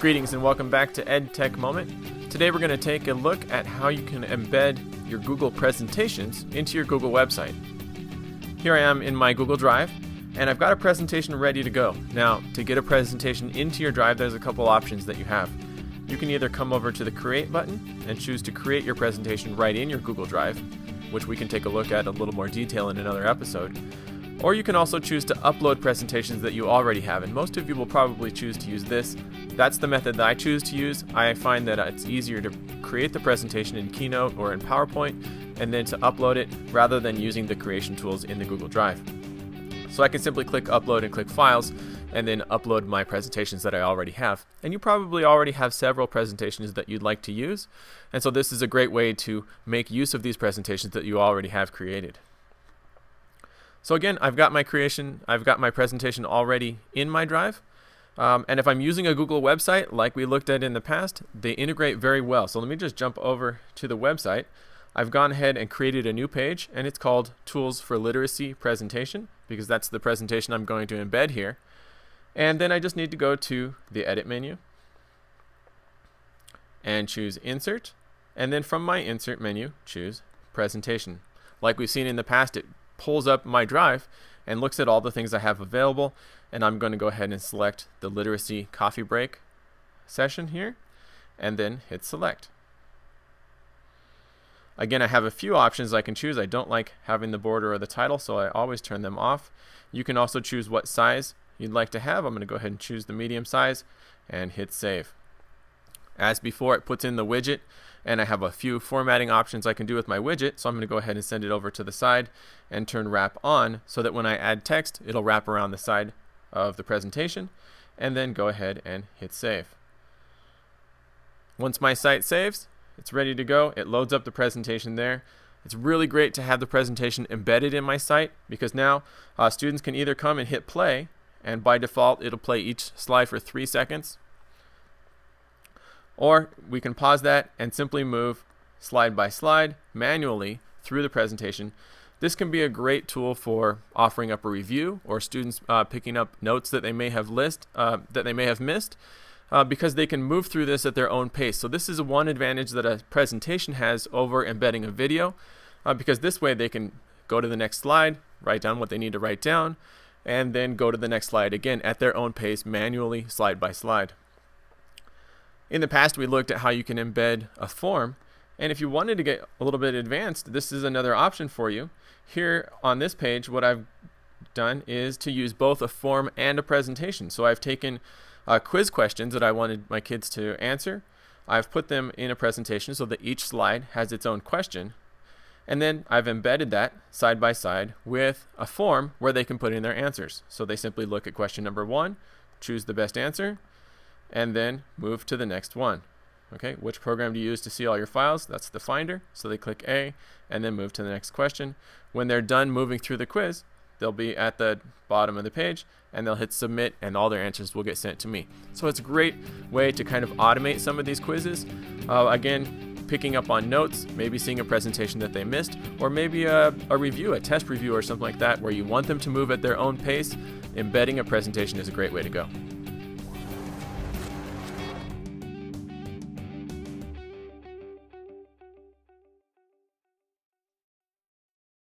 Greetings and welcome back to EdTech Moment. Today we're going to take a look at how you can embed your Google presentations into your Google website. Here I am in my Google Drive and I've got a presentation ready to go. Now, to get a presentation into your Drive, there's a couple options that you have. You can either come over to the Create button and choose to create your presentation right in your Google Drive, which we can take a look at a little more detail in another episode. Or you can also choose to upload presentations that you already have, and most of you will probably choose to use this. That's the method that I choose to use. I find that it's easier to create the presentation in Keynote or in PowerPoint and then to upload it rather than using the creation tools in the Google Drive. So I can simply click upload and click files and then upload my presentations that I already have. And you probably already have several presentations that you'd like to use, and so this is a great way to make use of these presentations that you already have created. So again, I've got my presentation already in my Drive. And if I'm using a Google website, like we looked at in the past, they integrate very well. So let me just jump over to the website. I've gone ahead and created a new page, and it's called Tools for Literacy Presentation, because that's the presentation I'm going to embed here. And then I just need to go to the Edit menu and choose Insert. And then from my Insert menu, choose Presentation. Like we've seen in the past, it pulls up my Drive and looks at all the things I have available, and I'm going to go ahead and select the literacy coffee break session here and then hit select. Again, I have a few options I can choose. I don't like having the border or the title, so I always turn them off. You can also choose what size you'd like to have. I'm going to go ahead and choose the medium size and hit save. As before, it puts in the widget, and I have a few formatting options I can do with my widget, so I'm going to go ahead and send it over to the side and turn wrap on so that when I add text, it'll wrap around the side of the presentation, and then go ahead and hit save. Once my site saves, it's ready to go. It loads up the presentation there. It's really great to have the presentation embedded in my site, because now students can either come and hit play, and by default it'll play each slide for 3 seconds, or we can pause that and simply move slide by slide manually through the presentation. This can be a great tool for offering up a review or students picking up notes that they may have missed, because they can move through this at their own pace. So this is one advantage that a presentation has over embedding a video, because this way they can go to the next slide, write down what they need to write down, and then go to the next slide again at their own pace, manually, slide by slide. In the past, we looked at how you can embed a form, and if you wanted to get a little bit advanced, this is another option for you. Here on this page, what I've done is to use both a form and a presentation. So I've taken quiz questions that I wanted my kids to answer. I've put them in a presentation so that each slide has its own question, and then I've embedded that side by side with a form where they can put in their answers. So they simply look at question number 1, choose the best answer, and then move to the next one. Okay, which program do you use to see all your files? That's the Finder. So they click A and then move to the next question. When they're done moving through the quiz, they'll be at the bottom of the page and they'll hit submit, and all their answers will get sent to me. So it's a great way to kind of automate some of these quizzes. Again, picking up on notes, maybe seeing a presentation that they missed, or maybe a review, a test review or something like that where you want them to move at their own pace. Embedding a presentation is a great way to go.